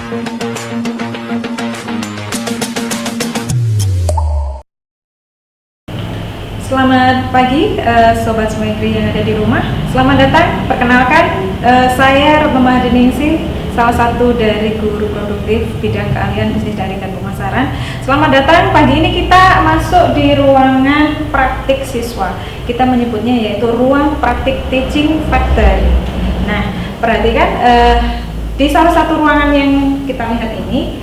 Selamat pagi Sobat Smegri yang ada di rumah. Selamat datang, perkenalkan saya Retno Mahadiningsih, salah satu dari guru produktif bidang keahlian bisnis daring dan pemasaran. Selamat datang, pagi ini kita masuk di ruangan praktik siswa. Kita menyebutnya yaitu ruang praktik teaching factory. Nah, perhatikan di salah satu ruangan yang kita lihat ini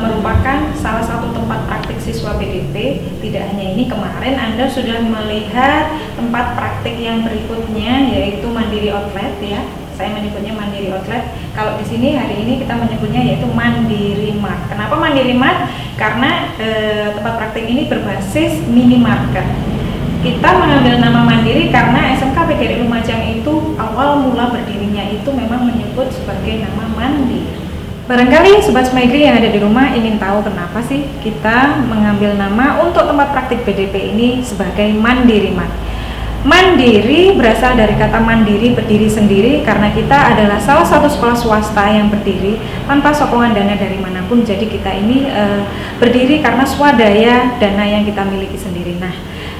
merupakan salah satu tempat praktik siswa PDP. Tidak hanya ini, kemarin Anda sudah melihat tempat praktik yang berikutnya yaitu Mandiri Outlet ya. Saya menyebutnya Mandiri Outlet. Kalau di sini hari ini kita menyebutnya yaitu Mandiri Mart. Kenapa Mandiri Mart? Karena tempat praktik ini berbasis minimarket. Kita mengambil nama Mandiri karena SMK PGRI Lumajang itu awal mula berdirinya itu memang menyebut sebagai nama Mandiri. Barangkali Sobat Smegri yang ada di rumah ingin tahu kenapa sih kita mengambil nama untuk tempat praktik BDP ini sebagai Mandiri Mart. Mandiri berasal dari kata mandiri, berdiri sendiri, karena kita adalah salah satu sekolah swasta yang berdiri tanpa sokongan dana dari manapun. Jadi kita ini berdiri karena swadaya dana yang kita miliki sendiri. Nah,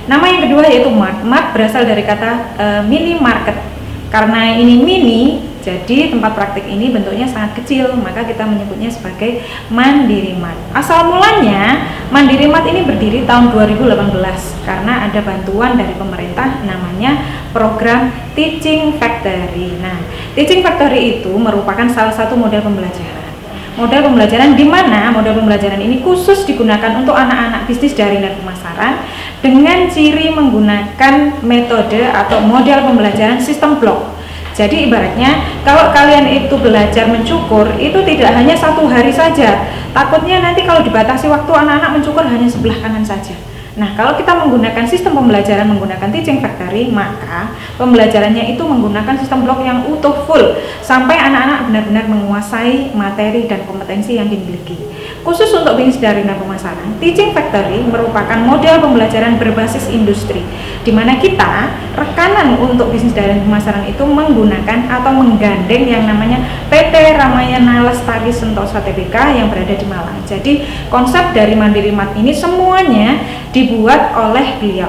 nama yang kedua yaitu Mart. Mart berasal dari kata minimarket. Karena ini mini, jadi tempat praktik ini bentuknya sangat kecil, maka kita menyebutnya sebagai Mandiri Mart. Asal mulanya Mandiri Mart ini berdiri tahun 2018 karena ada bantuan dari pemerintah namanya program Teaching Factory. Nah, Teaching Factory itu merupakan salah satu model pembelajaran. Model pembelajaran di mana model pembelajaran ini khusus digunakan untuk anak-anak bisnis daring dan pemasaran dengan ciri menggunakan metode atau model pembelajaran sistem blok. Jadi ibaratnya kalau kalian itu belajar mencukur itu tidak hanya satu hari saja. Takutnya nanti kalau dibatasi waktu anak-anak mencukur hanya sebelah kanan saja. Nah, kalau kita menggunakan sistem pembelajaran menggunakan Teaching Factory, maka pembelajarannya itu menggunakan sistem blok yang utuh full sampai anak-anak benar-benar menguasai materi dan kompetensi yang dimiliki. Khusus untuk bisnis daring dan pemasaran, Teaching Factory merupakan model pembelajaran berbasis industri, di mana kita rekanan untuk bisnis daring dan pemasaran itu menggunakan atau menggandeng yang namanya PT Ramayana Lestari Sentosa Tbk yang berada di Malang. Jadi konsep dari Mandiri Mart ini semuanya dibuat oleh beliau,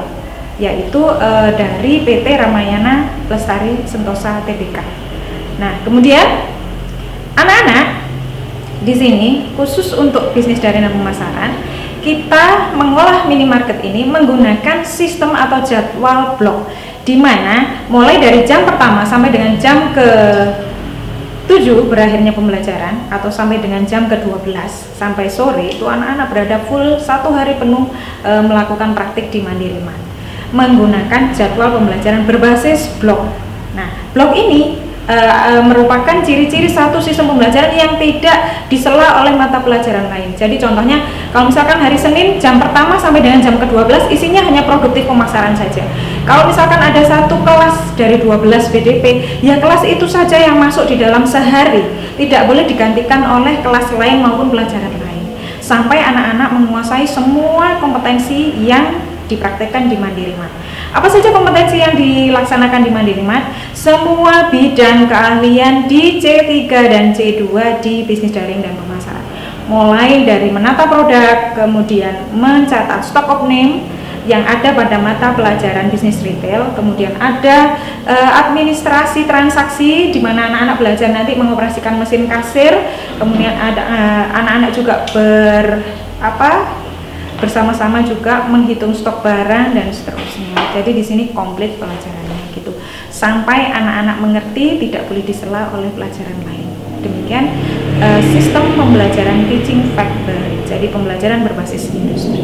yaitu dari PT Ramayana Lestari Sentosa Tbk. Nah, kemudian anak-anak di sini khusus untuk bisnis daring dan pemasaran, kita mengolah minimarket ini menggunakan sistem atau jadwal blok, di mana mulai dari jam pertama sampai dengan jam ke-7 berakhirnya pembelajaran atau sampai dengan jam ke-12 sampai sore itu anak-anak berada full satu hari penuh melakukan praktik di Mandiri Mart menggunakan jadwal pembelajaran berbasis blok. Nah, blok ini merupakan ciri-ciri satu sistem pembelajaran yang tidak disela oleh mata pelajaran lain. Jadi contohnya kalau misalkan hari Senin jam pertama sampai dengan jam ke-12 isinya hanya produktif pemasaran saja. Kalau misalkan ada satu kelas dari 12 BDP, ya kelas itu saja yang masuk di dalam sehari, tidak boleh digantikan oleh kelas lain maupun pelajaran lain, sampai anak-anak menguasai semua kompetensi yang dipraktekkan di Mandiri Mart. Apa saja kompetensi yang dilaksanakan di Mandiri Mart? Semua bidang keahlian di C3 dan C2 di bisnis daring dan pemasaran. Mulai dari menata produk, kemudian mencatat stock of name yang ada pada mata pelajaran bisnis retail, kemudian ada administrasi transaksi di mana anak-anak belajar nanti mengoperasikan mesin kasir, kemudian ada anak-anak juga bersama-sama juga menghitung stok barang dan seterusnya. Jadi di sini komplit pelajarannya gitu. Sampai anak-anak mengerti tidak boleh disela oleh pelajaran lain. Demikian sistem pembelajaran Teaching Factory. Jadi pembelajaran berbasis industri.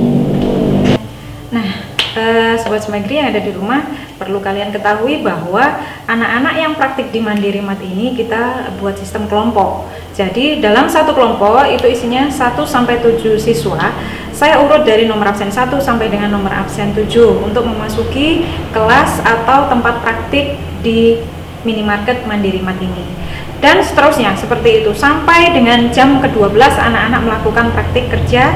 Nah, Sobat Smegri yang ada di rumah, perlu kalian ketahui bahwa anak-anak yang praktik di Mandiri Mart ini kita buat sistem kelompok. Jadi dalam satu kelompok itu isinya 1 sampai 7 siswa. Saya urut dari nomor absen 1 sampai dengan nomor absen 7 untuk memasuki kelas atau tempat praktik di minimarket Mandiri Mart ini. Dan seterusnya seperti itu sampai dengan jam ke-12 anak-anak melakukan praktik kerja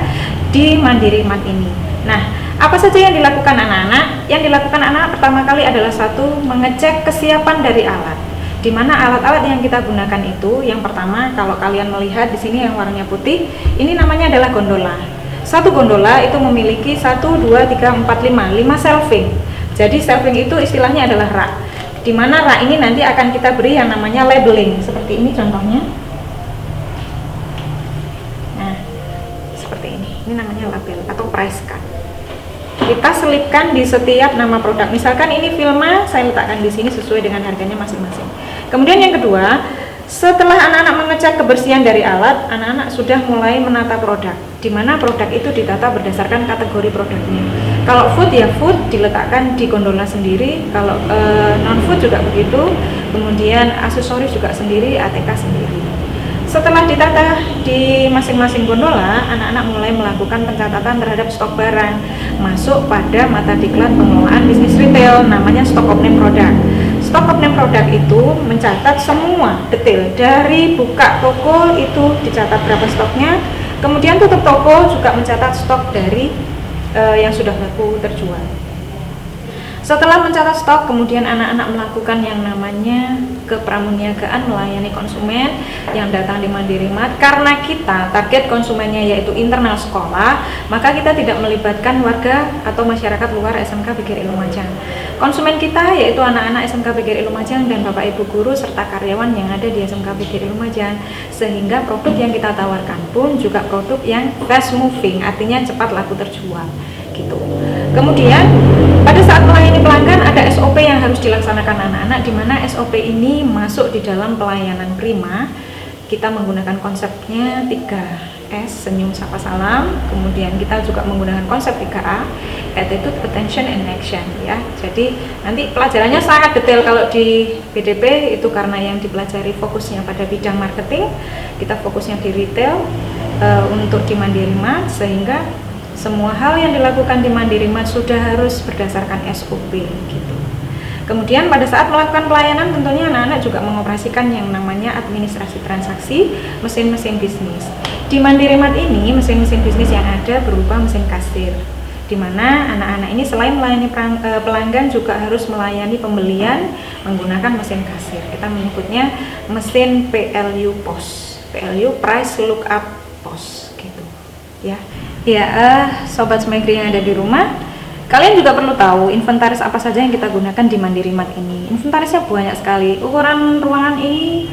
di Mandiri Mart ini. Nah, apa saja yang dilakukan anak-anak? Yang dilakukan anak-anak pertama kali adalah satu, mengecek kesiapan dari alat. Di mana alat-alat yang kita gunakan itu, yang pertama kalau kalian melihat di sini yang warnanya putih, ini namanya adalah gondola. Satu gondola itu memiliki 1, 2, 3, 4, 5 shelving. Jadi shelving itu istilahnya adalah rak. Di mana rak ini nanti akan kita beri yang namanya labeling. Seperti ini contohnya. Nah, seperti ini. Ini namanya label atau price card. Kita selipkan di setiap nama produk. Misalkan ini Filma, saya letakkan di sini sesuai dengan harganya masing-masing. Kemudian yang kedua, setelah anak-anak mengecek kebersihan dari alat, anak-anak sudah mulai menata produk, di mana produk itu ditata berdasarkan kategori produknya. Kalau food ya food diletakkan di gondola sendiri, kalau non food juga begitu, kemudian aksesoris juga sendiri, ATK sendiri. Setelah ditata di masing-masing gondola, anak-anak mulai melakukan pencatatan terhadap stok barang masuk pada mata diklat pengelolaan bisnis retail, namanya stock of name product. Stock of name product itu mencatat semua detail dari buka toko itu dicatat berapa stoknya, kemudian tutup toko juga mencatat stok dari yang sudah laku terjual. Setelah mencatat stok, kemudian anak-anak melakukan yang namanya kepramuniagaan melayani konsumen yang datang di Mandiri Mart. Karena kita target konsumennya yaitu internal sekolah, maka kita tidak melibatkan warga atau masyarakat luar SMK PGRI Lumajang. Konsumen kita yaitu anak-anak SMK PGRI Lumajang dan Bapak Ibu guru serta karyawan yang ada di SMK PGRI Lumajang. Sehingga produk yang kita tawarkan pun juga produk yang fast moving, artinya cepat laku terjual. Gitu. Kemudian pada saat melayani pelanggan ada SOP yang harus dilaksanakan anak-anak, di mana SOP ini masuk di dalam pelayanan prima. Kita menggunakan konsepnya 3S, senyum, sapa, salam. Kemudian kita juga menggunakan konsep 3A, attitude, attention, and action ya. Jadi nanti pelajarannya sangat detail kalau di BDP itu karena yang dipelajari fokusnya pada bidang marketing, kita fokusnya di retail untuk di Mandiri Mart, sehingga semua hal yang dilakukan di Mandiri Mart sudah harus berdasarkan SOP gitu. Kemudian pada saat melakukan pelayanan tentunya anak-anak juga mengoperasikan yang namanya administrasi transaksi mesin-mesin bisnis. Di Mandiri Mart ini mesin-mesin bisnis yang ada berupa mesin kasir, di mana anak-anak ini selain melayani pelanggan juga harus melayani pembelian menggunakan mesin kasir. Kita menyebutnya mesin PLU POS, PLU Price Lookup POS gitu ya. Ya, sobat Smegri yang ada di rumah, kalian juga perlu tahu inventaris apa saja yang kita gunakan di Mandiri Mart ini. Inventarisnya banyak sekali. Ukuran ruangan ini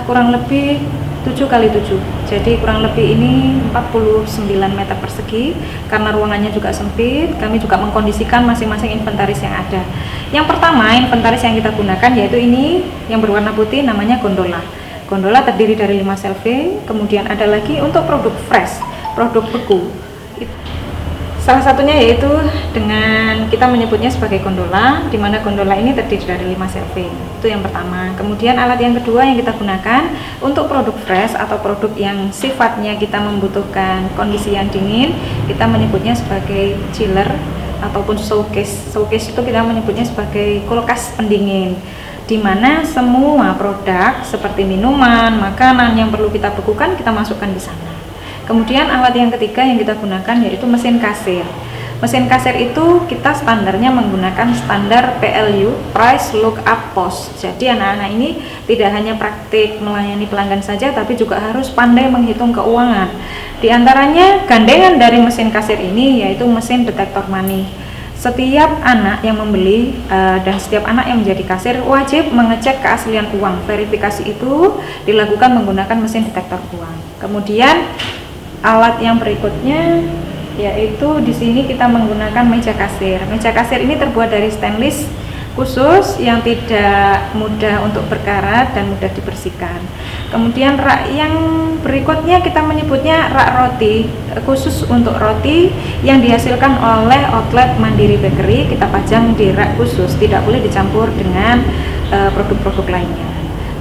kurang lebih 7x7. Jadi kurang lebih ini 49 meter persegi. Karena ruangannya juga sempit, kami juga mengkondisikan masing-masing inventaris yang ada. Yang pertama, inventaris yang kita gunakan yaitu ini yang berwarna putih, namanya gondola. Gondola terdiri dari 5 shelving. Kemudian ada lagi untuk produk fresh, produk beku. Salah satunya yaitu dengan kita menyebutnya sebagai gondola, di mana gondola ini terdiri dari 5 shelving. Itu yang pertama. Kemudian alat yang kedua yang kita gunakan untuk produk fresh atau produk yang sifatnya kita membutuhkan kondisi yang dingin, kita menyebutnya sebagai chiller ataupun showcase. Showcase itu kita menyebutnya sebagai kulkas pendingin, di mana semua produk seperti minuman, makanan yang perlu kita bekukan kita masukkan di sana. Kemudian alat yang ketiga yang kita gunakan yaitu mesin kasir. Mesin kasir itu kita standarnya menggunakan standar PLU, Price Lookup POS. Jadi anak-anak ini tidak hanya praktik melayani pelanggan saja, tapi juga harus pandai menghitung keuangan. Di antaranya gandengan dari mesin kasir ini yaitu mesin detektor money. Setiap anak yang membeli dan setiap anak yang menjadi kasir wajib mengecek keaslian uang. Verifikasi itu dilakukan menggunakan mesin detektor uang. Kemudian alat yang berikutnya yaitu di sini kita menggunakan meja kasir. Meja kasir ini terbuat dari stainless khusus yang tidak mudah untuk berkarat dan mudah dibersihkan. Kemudian rak yang berikutnya kita menyebutnya rak roti, khusus untuk roti yang dihasilkan oleh outlet Mandiri Bakery. Kita pajang di rak khusus, tidak boleh dicampur dengan produk-produk lainnya.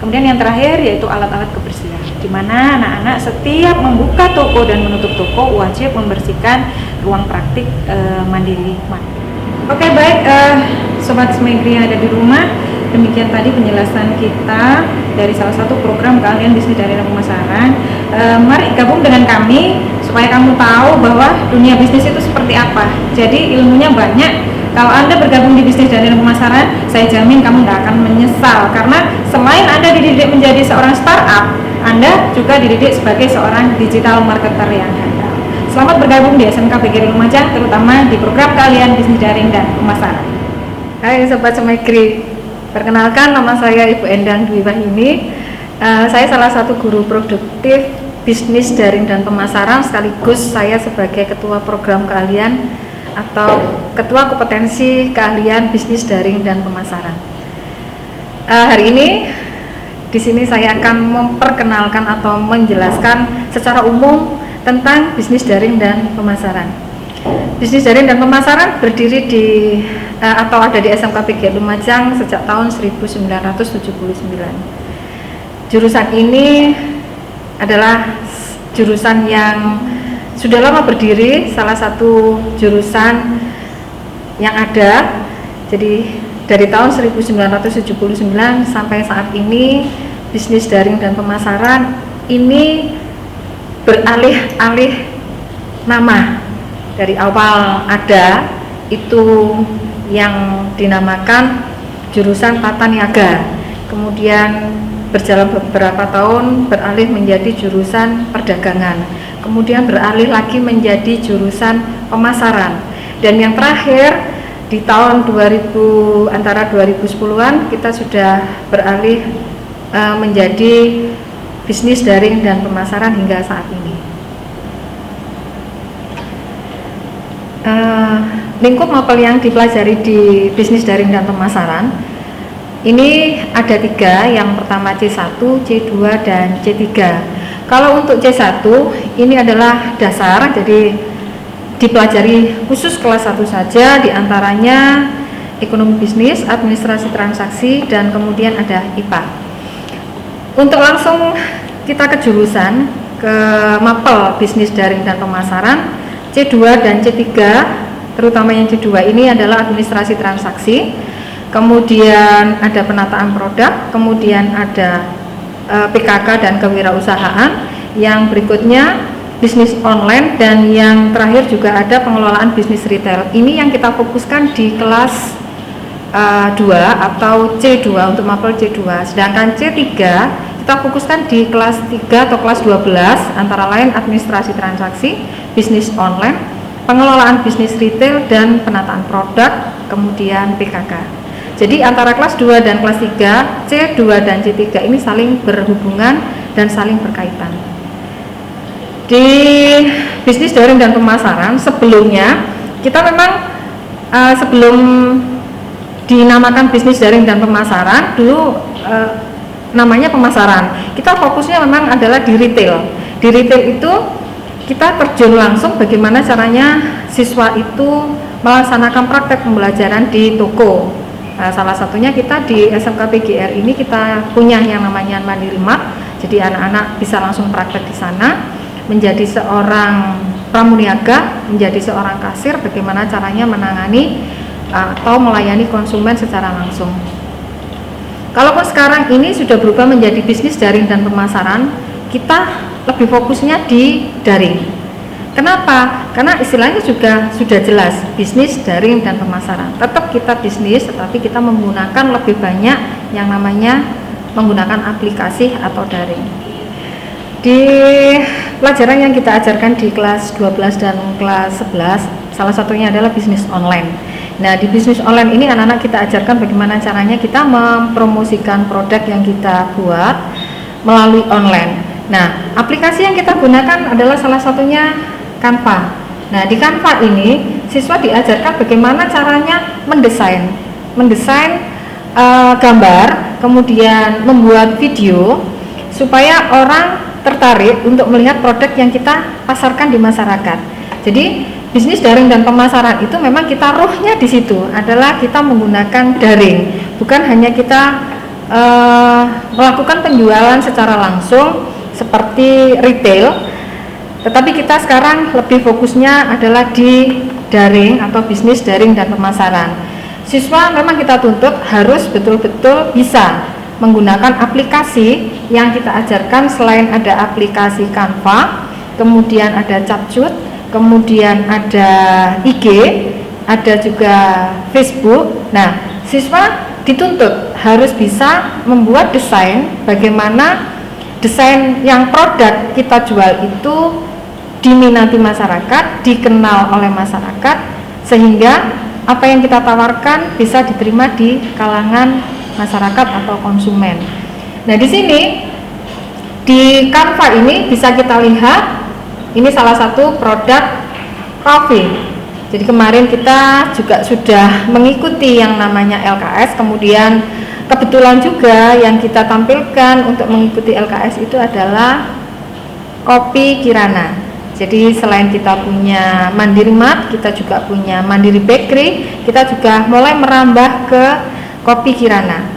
Kemudian yang terakhir yaitu alat-alat kebersihan, di mana anak-anak setiap membuka toko dan menutup toko wajib membersihkan ruang praktik Mandiri Mart. Oke, baik Sobat Smegri yang ada di rumah, demikian tadi penjelasan kita dari salah satu program keahlian bisnis dari pemasaran. Mari gabung dengan kami supaya kamu tahu bahwa dunia bisnis itu seperti apa. Jadi ilmunya banyak, Kalau Anda bergabung di bisnis daring dan pemasaran, saya jamin kamu nggak akan menyesal, karena selain Anda dididik menjadi seorang startup, Anda juga dididik sebagai seorang digital marketer yang handal. Selamat bergabung di SMK PGRI Lumajang, terutama di program keahlian bisnis daring dan pemasaran. Hai Sobat Semegri, perkenalkan nama saya Ibu Endang Dwi Wahyuni. Saya salah satu guru produktif bisnis daring dan pemasaran, sekaligus saya sebagai ketua program keahlian atau ketua kompetensi keahlian bisnis daring dan pemasaran. Hari ini di sini saya akan memperkenalkan atau menjelaskan secara umum tentang bisnis daring dan pemasaran. Bisnis daring dan pemasaran berdiri di atau ada di SMK PGRI Lumajang sejak tahun 1979. Jurusan ini adalah jurusan yang sudah lama berdiri, salah satu jurusan yang ada. Jadi dari tahun 1979 sampai saat ini, bisnis daring dan pemasaran ini beralih-alih nama. Dari awal ada itu yang dinamakan jurusan tata niaga, kemudian berjalan beberapa tahun beralih menjadi jurusan perdagangan, kemudian beralih lagi menjadi jurusan pemasaran, dan yang terakhir di tahun 2000 antara 2010-an kita sudah beralih menjadi bisnis daring dan pemasaran hingga saat ini. Lingkup mapel yang dipelajari di bisnis daring dan pemasaran ini ada 3, yang pertama C1, C2, dan C3. Kalau untuk C1 ini adalah dasar, jadi dipelajari khusus kelas 1 saja, diantaranya ekonomi bisnis, administrasi transaksi, dan kemudian ada IPA. Untuk langsung kita ke jurusan, ke mapel bisnis daring dan pemasaran, C2 dan C3, terutama yang C2 ini adalah administrasi transaksi, kemudian ada penataan produk, kemudian ada PKK dan kewirausahaan, yang berikutnya bisnis online, dan yang terakhir juga ada pengelolaan bisnis retail. Ini yang kita fokuskan di kelas 2 atau C2 untuk mapel C2. Sedangkan C3 kita fokuskan di kelas 3 atau kelas 12, antara lain administrasi transaksi, bisnis online, pengelolaan bisnis retail, dan penataan produk, kemudian PKK. Jadi antara kelas 2 dan kelas 3, C2 dan C3 ini saling berhubungan dan saling berkaitan. Di bisnis daring dan pemasaran sebelumnya, kita memang sebelum dinamakan bisnis daring dan pemasaran, dulu namanya pemasaran. Kita fokusnya memang adalah di retail. Di retail itu kita terjun langsung bagaimana caranya siswa itu melaksanakan praktek pembelajaran di toko. Salah satunya kita di SMK PGR ini kita punya yang namanya Mandiri Mart. Jadi anak-anak bisa langsung praktek di sana, menjadi seorang pramuniaga, menjadi seorang kasir, bagaimana caranya menangani atau melayani konsumen secara langsung. Kalaupun sekarang ini sudah berubah menjadi bisnis daring dan pemasaran, kita lebih fokusnya di daring. Kenapa? Karena istilahnya juga sudah jelas, bisnis daring dan pemasaran. Tetap kita bisnis, tetapi kita menggunakan lebih banyak yang namanya menggunakan aplikasi atau daring. Di pelajaran yang kita ajarkan di kelas 12 dan kelas 11, salah satunya adalah bisnis online. Nah, di bisnis online ini anak-anak kita ajarkan bagaimana caranya kita mempromosikan produk yang kita buat melalui online. Nah, aplikasi yang kita gunakan adalah salah satunya Canva. Nah, di Canva ini siswa diajarkan bagaimana caranya mendesain gambar, kemudian membuat video supaya orang tertarik untuk melihat produk yang kita pasarkan di masyarakat. Jadi bisnis daring dan pemasaran itu memang kita rohnya di situ adalah kita menggunakan daring, bukan hanya kita melakukan penjualan secara langsung seperti retail. Tetapi kita sekarang lebih fokusnya adalah di daring atau bisnis daring dan pemasaran. Siswa memang kita tuntut harus betul-betul bisa menggunakan aplikasi yang kita ajarkan. Selain ada aplikasi Canva, kemudian ada CapCut, kemudian ada IG, ada juga Facebook. Nah, siswa dituntut harus bisa membuat desain bagaimana desain yang produk kita jual itu diminati masyarakat, dikenal oleh masyarakat, sehingga apa yang kita tawarkan bisa diterima di kalangan masyarakat atau konsumen. Nah, di sini di Canva ini bisa kita lihat ini salah satu produk coffee. Jadi kemarin kita juga sudah mengikuti yang namanya LKS, kemudian kebetulan juga yang kita tampilkan untuk mengikuti LKS itu adalah kopi Kirana. Jadi selain kita punya Mandiri Mart, kita juga punya Mandiri Bakery, kita juga mulai merambah ke kopi Kirana.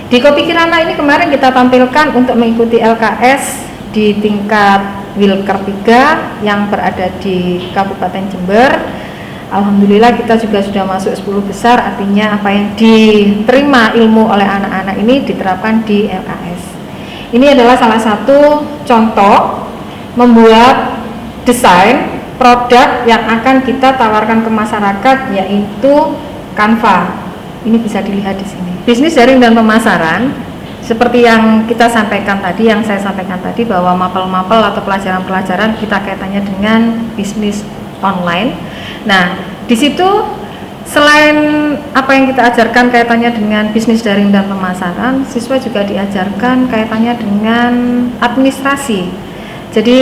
Di kopi Kirana ini kemarin kita tampilkan untuk mengikuti LKS di tingkat Wilker 3 yang berada di Kabupaten Jember. Alhamdulillah kita juga sudah masuk 10 besar, artinya apa yang diterima ilmu oleh anak-anak ini diterapkan di LKS. Ini adalah salah satu contoh membuat desain produk yang akan kita tawarkan ke masyarakat, yaitu Canva. Ini bisa dilihat di sini. Bisnis daring dan pemasaran, seperti yang kita sampaikan tadi, yang saya sampaikan tadi, bahwa mapel-mapel atau pelajaran-pelajaran kita kaitannya dengan bisnis online. Nah, di situ selain apa yang kita ajarkan kaitannya dengan bisnis daring dan pemasaran, siswa juga diajarkan kaitannya dengan administrasi. Jadi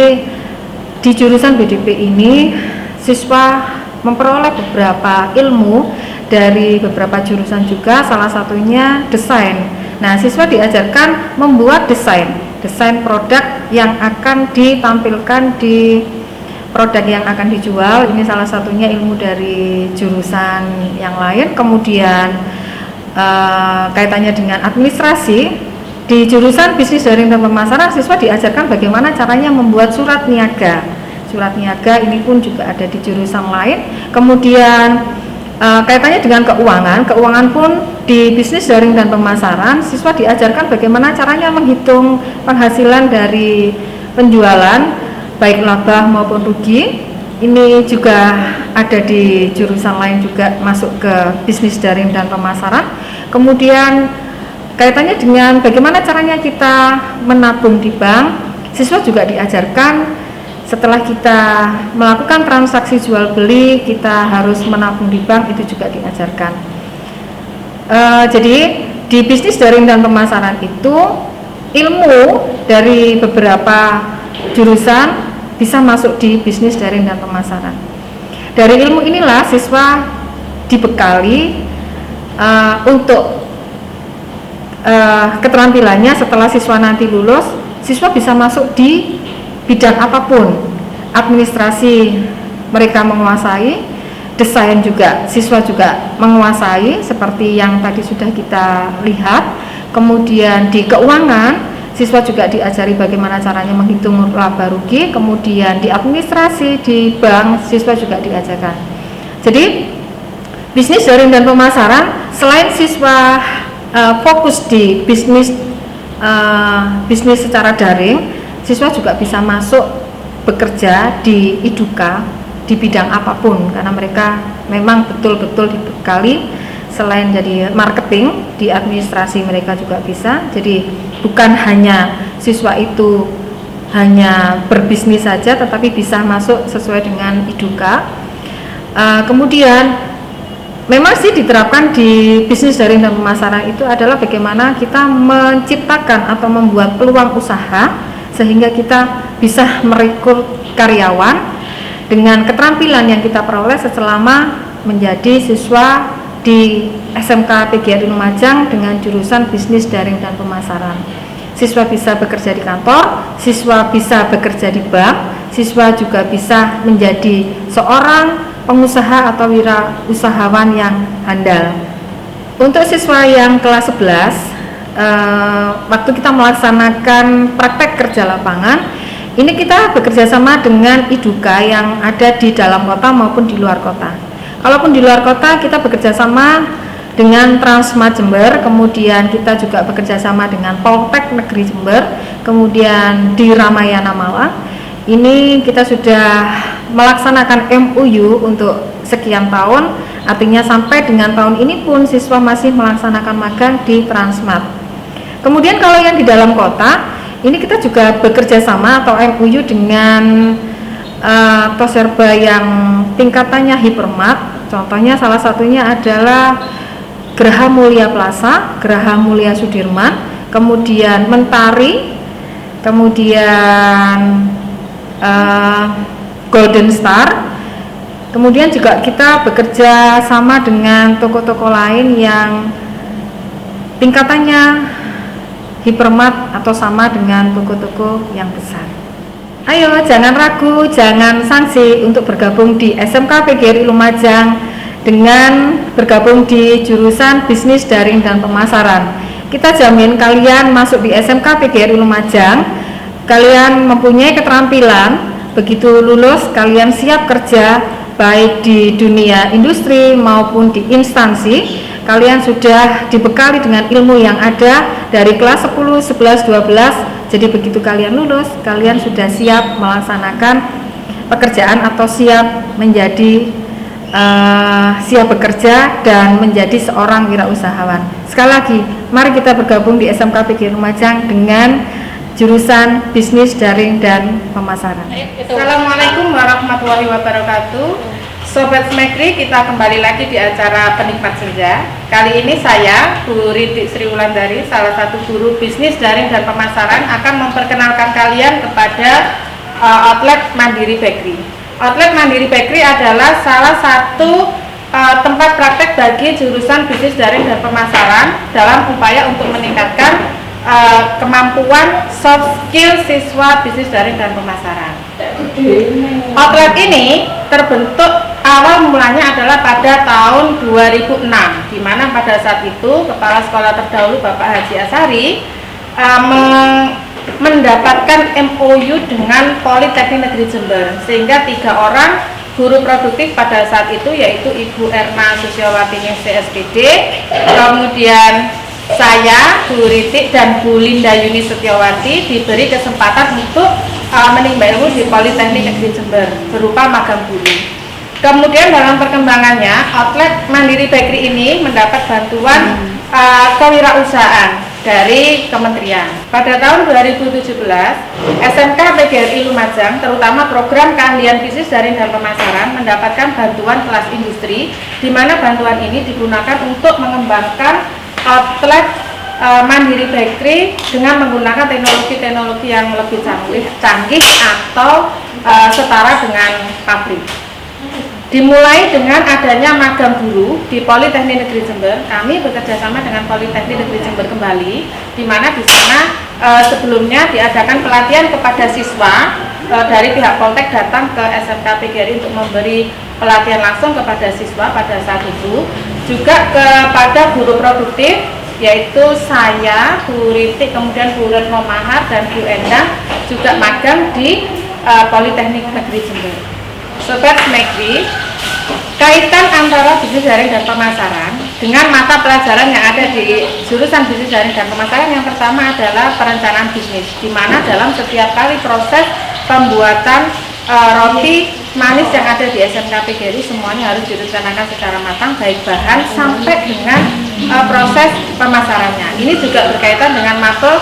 di jurusan BDP ini siswa memperoleh beberapa ilmu dari beberapa jurusan juga, salah satunya desain. Nah, siswa diajarkan membuat desain produk yang akan ditampilkan di produk yang akan dijual. Ini salah satunya ilmu dari jurusan yang lain. Kemudian kaitannya dengan administrasi, di jurusan bisnis daring dan pemasaran siswa diajarkan bagaimana caranya membuat surat niaga. Surat niaga ini pun juga ada di jurusan lain. Kemudian kaitannya dengan keuangan pun di bisnis daring dan pemasaran siswa diajarkan bagaimana caranya menghitung penghasilan dari penjualan, baik laba maupun rugi. Ini juga ada di jurusan lain juga masuk ke bisnis daring dan pemasaran. Kemudian kaitannya dengan bagaimana caranya kita menabung di bank, siswa juga diajarkan setelah kita melakukan transaksi jual beli kita harus menabung di bank, itu juga diajarkan. Jadi di bisnis daring dan pemasaran itu ilmu dari beberapa jurusan bisa masuk di bisnis daring dan pemasaran. Dari ilmu inilah siswa dibekali untuk keterampilannya. Setelah siswa nanti lulus, siswa bisa masuk di bidang apapun. Administrasi mereka menguasai, desain juga siswa juga menguasai seperti yang tadi sudah kita lihat. Kemudian di keuangan siswa juga diajari bagaimana caranya menghitung laba rugi. Kemudian di administrasi di bank siswa juga diajarkan. Jadi bisnis daring dan pemasaran, selain siswa fokus di bisnis secara daring, siswa juga bisa masuk bekerja di Iduka di bidang apapun, karena mereka memang betul-betul dibekali. Selain jadi marketing, di administrasi mereka juga bisa. Jadi bukan hanya siswa itu hanya berbisnis saja, tetapi bisa masuk sesuai dengan Iduka. Kemudian memang sih diterapkan di bisnis daring dan pemasaran itu adalah bagaimana kita menciptakan atau membuat peluang usaha sehingga kita bisa merekrut karyawan dengan keterampilan yang kita peroleh selama menjadi siswa di SMK PGRI Lumajang dengan jurusan bisnis daring dan pemasaran. Siswa bisa bekerja di kantor, siswa bisa bekerja di bank, siswa juga bisa menjadi seorang pengusaha atau wirausahawan yang handal. Untuk siswa yang kelas 11, waktu kita melaksanakan praktek kerja lapangan, ini kita bekerja sama dengan Iduka yang ada di dalam kota maupun di luar kota. Kalaupun di luar kota, kita bekerja sama dengan Transmart Jember, kemudian kita juga bekerja sama dengan Poltek Negeri Jember, kemudian di Ramayana Malang. Ini kita sudah melaksanakan MOU untuk sekian tahun, Artinya sampai dengan tahun ini pun siswa masih melaksanakan magang di Transmart. Kemudian kalau yang di dalam kota, ini kita juga bekerja sama atau MOU dengan Toserba yang tingkatannya Hypermart. Contohnya salah satunya adalah Geraha Mulia Plaza, Geraha Mulia Sudirman, kemudian Mentari, kemudian Golden Star. Kemudian juga kita bekerja sama dengan toko-toko lain yang tingkatannya Hypermart atau sama dengan toko-toko yang besar. Ayo jangan ragu, jangan sangsi untuk bergabung di SMK PGRI Lumajang dengan bergabung di jurusan Bisnis Daring dan Pemasaran. Kita jamin kalian masuk di SMK PGRI Lumajang, kalian mempunyai keterampilan, begitu lulus kalian siap kerja baik di dunia industri maupun di instansi. Kalian sudah dibekali dengan ilmu yang ada dari kelas 10, 11, 12. Jadi begitu kalian lulus, kalian sudah siap melaksanakan pekerjaan atau siap menjadi siap bekerja dan menjadi seorang wirausahawan. Sekali lagi, mari kita bergabung di SMK PGRI Lumajang dengan jurusan Bisnis Daring dan Pemasaran. Assalamualaikum warahmatullahi wabarakatuh. Sobat Smekri, kita kembali lagi di acara Penikmat Senja. Kali ini saya, Bu Riti Sri Wulandari, salah satu guru bisnis daring dan pemasaran, akan memperkenalkan kalian kepada outlet Mandiri Bakery. Outlet Mandiri Bakery adalah salah satu tempat praktek bagi jurusan bisnis daring dan pemasaran dalam upaya untuk meningkatkan kemampuan soft skill siswa bisnis daring dan pemasaran. Outlet ini terbentuk awal mulanya adalah pada tahun 2006, di mana pada saat itu Kepala Sekolah terdahulu Bapak Haji Asari mendapatkan MOU dengan Politeknik Negeri Jember, sehingga 3 orang guru produktif pada saat itu, yaitu Ibu Erna Susiawati CSPD, kemudian saya, Bu Ritik, dan Bu Linda Yuni Setiawati diberi kesempatan untuk menimba ilmu di Politeknik Negeri Jember berupa magang guru. Kemudian dalam perkembangannya, outlet Mandiri Bakery ini mendapat bantuan kewirausahaan dari kementerian. Pada tahun 2017, SMK PGRI Lumajang, terutama program keahlian bisnis daring dan pemasaran, mendapatkan bantuan kelas industri, di mana bantuan ini digunakan untuk mengembangkan outlet Mandiri Bakery dengan menggunakan teknologi-teknologi yang lebih canggih atau setara dengan pabrik. Dimulai dengan adanya magang guru di Politeknik Negeri Jember. Kami bekerja sama dengan Politeknik Negeri Jember kembali, di mana di sana sebelumnya diadakan pelatihan kepada siswa dari pihak Poltek datang ke SMK PGRI untuk memberi pelatihan langsung kepada siswa pada saat itu, juga kepada guru produktif, yaitu saya, Bu Ritik, kemudian Bu Retno Mahar, dan Bu Endang juga magang di Politeknik Negeri Jember. Sobat Smekri, kaitan antara bisnis daring dan pemasaran dengan mata pelajaran yang ada di jurusan bisnis daring dan pemasaran, yang pertama adalah perencanaan bisnis, di mana dalam setiap kali proses pembuatan roti manis yang ada di SMK PGRI semuanya harus direncanakan secara matang, baik bahan sampai dengan proses pemasarannya. Ini juga berkaitan dengan mapel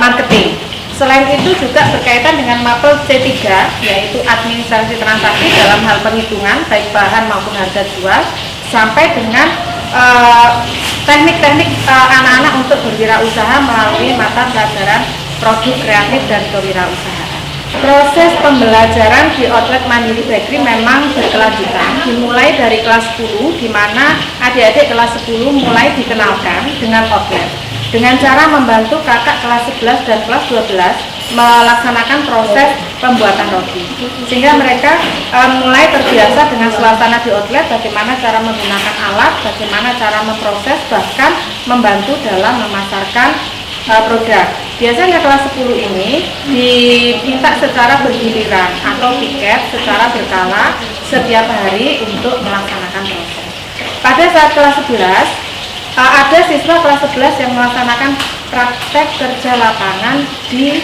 marketing. Selain itu juga berkaitan dengan mapel C3, yaitu administrasi transaksi dalam hal penghitungan baik bahan maupun harga jual, sampai dengan teknik-teknik anak-anak untuk berwirausaha melalui mata pelajaran produk kreatif dan kewirausahaan. Proses pembelajaran di outlet Mandiri Bakery memang berkelanjutan, dimulai dari kelas 10, di mana adik-adik kelas 10 mulai dikenalkan dengan outlet dengan cara membantu kakak kelas 11 dan kelas 12 melaksanakan proses pembuatan roti, sehingga mereka mulai terbiasa dengan suasana di outlet, bagaimana cara menggunakan alat, bagaimana cara memproses, bahkan membantu dalam memasarkan produk. Biasanya kelas 10 ini diminta secara bergiliran atau piket secara berkala setiap hari untuk melaksanakan proses. Pada saat kelas 11, ada siswa kelas 11 yang melaksanakan praktek kerja lapangan di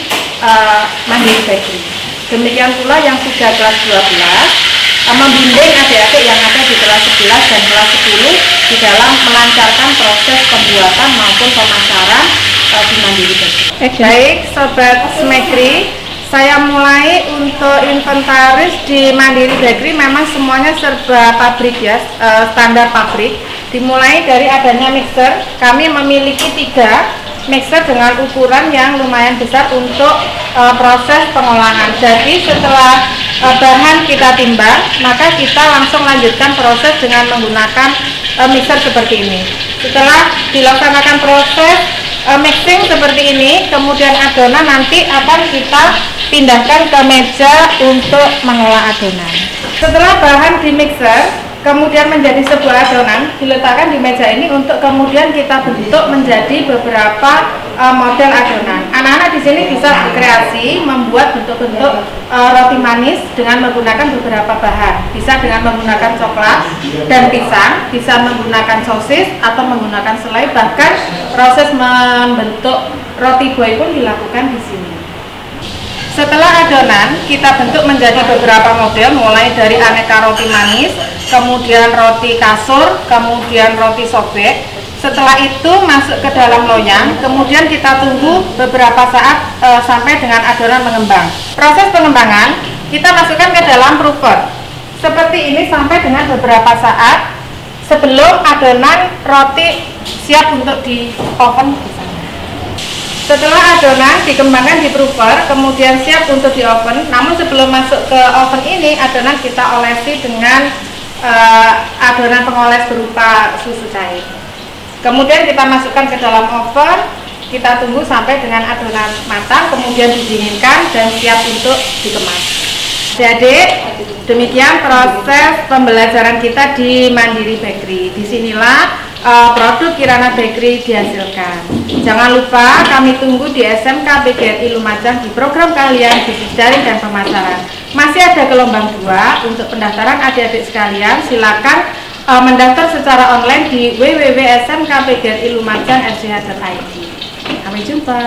Mandiri Bakery. Demikian pula yang sudah kelas 12 membimbing adik-adik yang ada di kelas 11 dan kelas 10 di dalam melancarkan proses pembuatan maupun pemasaran di Mandiri Bakery. Baik, Sobat Smekri, saya mulai untuk inventaris di Mandiri Bakery. Memang semuanya serba pabrik ya, standar pabrik. Dimulai dari adanya mixer, kami memiliki 3 mixer dengan ukuran yang lumayan besar untuk proses pengolahan. Jadi setelah bahan kita timbang, maka kita langsung lanjutkan proses dengan menggunakan mixer seperti ini. Setelah dilaksanakan proses mixing seperti ini, kemudian adonan nanti akan kita pindahkan ke meja untuk mengolah adonan. Setelah bahan di mixer kemudian menjadi sebuah adonan, diletakkan di meja ini untuk kemudian kita bentuk menjadi beberapa model adonan. Anak-anak di sini bisa berkreasi membuat bentuk-bentuk roti manis dengan menggunakan beberapa bahan. Bisa dengan menggunakan coklat dan pisang, bisa menggunakan sosis atau menggunakan selai, bahkan proses membentuk roti buah pun dilakukan di sini. Setelah adonan kita bentuk menjadi beberapa model, mulai dari aneka roti manis, kemudian roti kasur, kemudian roti sobek. Setelah itu masuk ke dalam loyang, kemudian kita tunggu beberapa saat sampai dengan adonan mengembang. Proses pengembangan kita masukkan ke dalam proofer seperti ini sampai dengan beberapa saat sebelum adonan roti siap untuk di oven. Setelah adonan dikembangkan di proofer, kemudian siap untuk di oven. Namun sebelum masuk ke oven ini, adonan kita olesi dengan adonan pengoles berupa susu cair. Kemudian kita masukkan ke dalam oven, kita tunggu sampai dengan adonan matang, kemudian didinginkan dan siap untuk dikemas. Jadi demikian proses pembelajaran kita di Mandiri Bakery. Disinilah produk Kirana Bakery dihasilkan. Jangan lupa kami tunggu di SMK PGRI Lumajang di program kalian bisnis daring dan pemasaran. Masih ada gelombang 2 untuk pendaftaran adik-adik sekalian. Silakan mendaftar secara online di www.smkpgrilumajang.fch.id. Sampai jumpa.